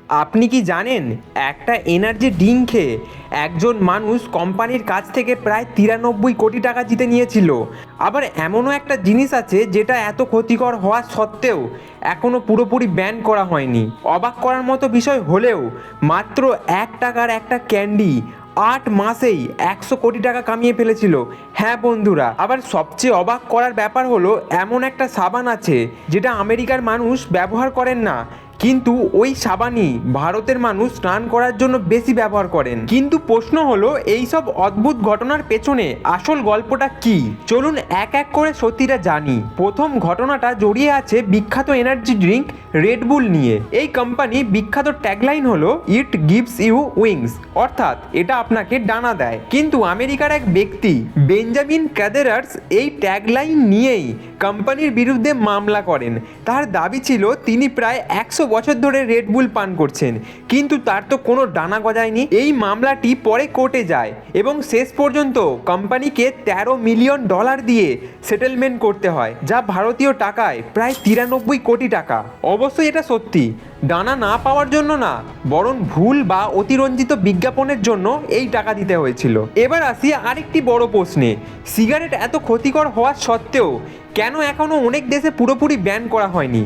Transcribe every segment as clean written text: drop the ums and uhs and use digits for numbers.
আপনি কি জানেন একটা এনার্জি ড্রিঙ্ক খেয়ে একজন মানুষ কোম্পানির কাছ থেকে প্রায় 93 কোটি টাকা জিতে নিয়েছিল। আবার এমনও একটা জিনিস আছে যেটা এত ক্ষতিকর হওয়া সত্ত্বেও এখনও পুরোপুরি ব্যান করা হয়নি। অবাক করার মতো বিষয় হলেও মাত্র 1 টাকার একটা ক্যান্ডি 8 মাসেই 100 কোটি টাকা কামিয়ে ফেলেছিল। হ্যাঁ বন্ধুরা, আবার সবচেয়ে অবাক করার ব্যাপার হলো এমন একটা সাবান আছে যেটা আমেরিকার মানুষ ব্যবহার করেন না, কিন্তু ওই সাবানই ভারতের মানুষ স্নান করার জন্য বেশি ব্যবহার করেন। কিন্তু প্রশ্ন হলো এই সব অদ্ভুত ঘটনার পেছনে আসল গল্পটা কি? চলুন এক এক করে সত্যিটা জানি। প্রথম ঘটনাটা জড়িয়ে আছে বিখ্যাত এনার্জি ড্রিঙ্ক রেডবুল নিয়ে। এই কোম্পানি বিখ্যাত ট্যাগলাইন হলো ইট গিভস ইউ উইংস, অর্থাৎ এটা আপনাকে ডানা দেয়। কিন্তু আমেরিকার এক ব্যক্তি বেঞ্জামিন ক্যাদেরার্স এই ট্যাগলাইন নিয়েই কোম্পানির বিরুদ্ধে মামলা করেন। তার দাবি ছিল তিনি প্রায় 100 বছর ধরে রেডবুল পান করছেন, কিন্তু তার তো কোনো ডানা গজায়নি। এই মামলাটি পরে কোর্টে যায় এবং শেষ পর্যন্ত কোম্পানিকে $13 মিলিয়ন দিয়ে সেটেলমেন্ট করতে হয়, যা ভারতীয় টাকায় প্রায় 93 কোটি টাকা। অবশ্যই এটা সত্যি, ডানা না পাওয়ার জন্য না, বরং ভুল বা অতিরঞ্জিত বিজ্ঞাপনের জন্য এই টাকা দিতে হয়েছিল। এবার আসি আরেকটি বড় প্রশ্নে, সিগারেট এত ক্ষতিকর হওয়া সত্ত্বেও কেন এখনও অনেক দেশে পুরোপুরি ব্যান করা হয়নি?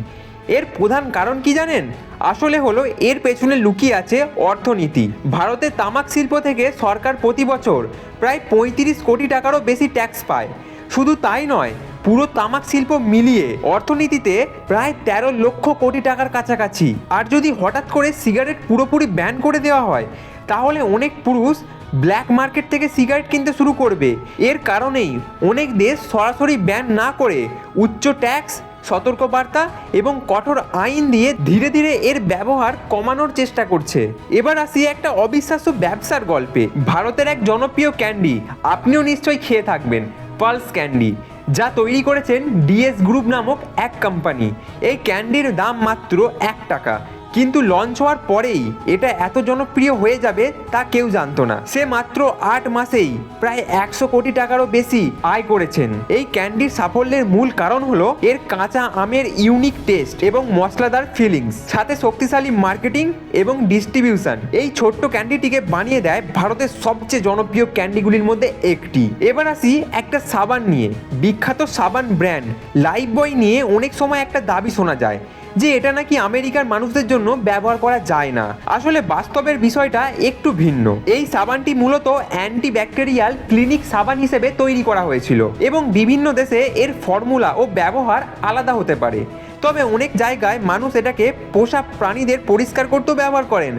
এর প্রধান কারণ কি জানেন? আসলে হলো এর পেছনে লুকিয়ে আছে অর্থনীতি। ভারতের তামাক শিল্প থেকে সরকার প্রতি বছর প্রায় 35 কোটি টাকারও বেশি ট্যাক্স পায়। শুধু তাই নয়, পুরো তামাক শিল্প মিলিয়ে অর্থনীতিতে প্রায় 13 লক্ষ কোটি টাকার কাছাকাছি। আর যদি হঠাৎ করে সিগারেট পুরোপুরি ব্যান করে দেওয়া হয়, তাহলে অনেক পুরুষ ব্ল্যাক মার্কেট থেকে সিগারেট কিনতে শুরু করবে। এর কারণেই অনেক দেশ সরাসরি ব্যান না করে উচ্চ ট্যাক্স, সতর্কবার্তা এবং কঠোর আইন দিয়ে ধীরে ধীরে এর ব্যবহার কমানোর চেষ্টা করছে। এবার আসি একটা অবিশ্বাস্য ব্যবসার গল্পে। ভারতের এক জনপ্রিয় ক্যান্ডি আপনিও নিশ্চয়ই খেয়ে থাকবেন, পালস ক্যান্ডি, যা তৈরি করেছেন ডিএস গ্রুপ নামক এক কোম্পানি। এই ক্যান্ডির দাম মাত্র 1 টাকা, কিন্তু লঞ্চ হওয়ার পরেই এটা এত জনপ্রিয় হয়ে যাবে তা কেউ জানতো না। সে মাত্র 8 মাসেই প্রায় 100 কোটি টাকারও বেশি আয় করেছেন। এই ক্যান্ডির সাফল্যের মূল কারণ হলো এর কাঁচা আমের ইউনিক টেস্ট এবং মশলাদার ফিলিংস, সাথে শক্তিশালী মার্কেটিং এবং ডিস্ট্রিবিউশন। এই ছোট্ট ক্যান্ডিটিকে বানিয়ে দেয় ভারতের সবচেয়ে জনপ্রিয় ক্যান্ডিগুলির মধ্যে একটি। এবার আসি একটা সাবান নিয়ে। বিখ্যাত সাবান ব্র্যান্ড লাইফবয় নিয়ে অনেক সময় একটা দাবি শোনা যায় যে এটা নাকি আমেরিকার মানুষদের জন্য ব্যবহার করা যায় না। আসলে বাস্তবের বিষয়টা একটু ভিন্ন। এই সাবানটি মূলত অ্যান্টিব্যাকটেরিয়াল ক্লিনিক সাবান হিসেবে তৈরি করা হয়েছিল এবং বিভিন্ন দেশে এর ফর্মুলা ও ব্যবহার আলাদা হতে পারে। তবে অনেক জায়গায় মানুষ এটাকে পোষা প্রাণীদের পরিষ্কার করতেও ব্যবহার করেন,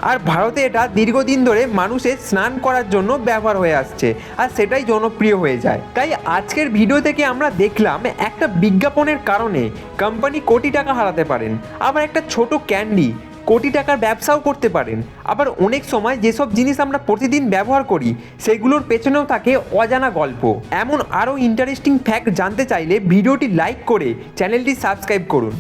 আর ভারতে এটা দীর্ঘদিন ধরে মানুষের স্নান করার জন্য ব্যবহার হয়ে আসছে, আর সেটাই জনপ্রিয় হয়ে যায়। তাই আজকের ভিডিও থেকে আমরা দেখলাম একটা বিজ্ঞাপনের কারণে কোম্পানি কোটি টাকা হারাতে পারেন, আবার একটা ছোট ক্যান্ডি কোটি টাকার ব্যবসাও করতে পারেন। আবার অনেক সময় যেসব জিনিস আমরা প্রতিদিন ব্যবহার করি সেগুলোর পেছনেও থাকে অজানা গল্প। এমন আরও ইন্টারেস্টিং ফ্যাক্ট জানতে চাইলে ভিডিওটি লাইক করে চ্যানেলটি সাবস্ক্রাইব করুন।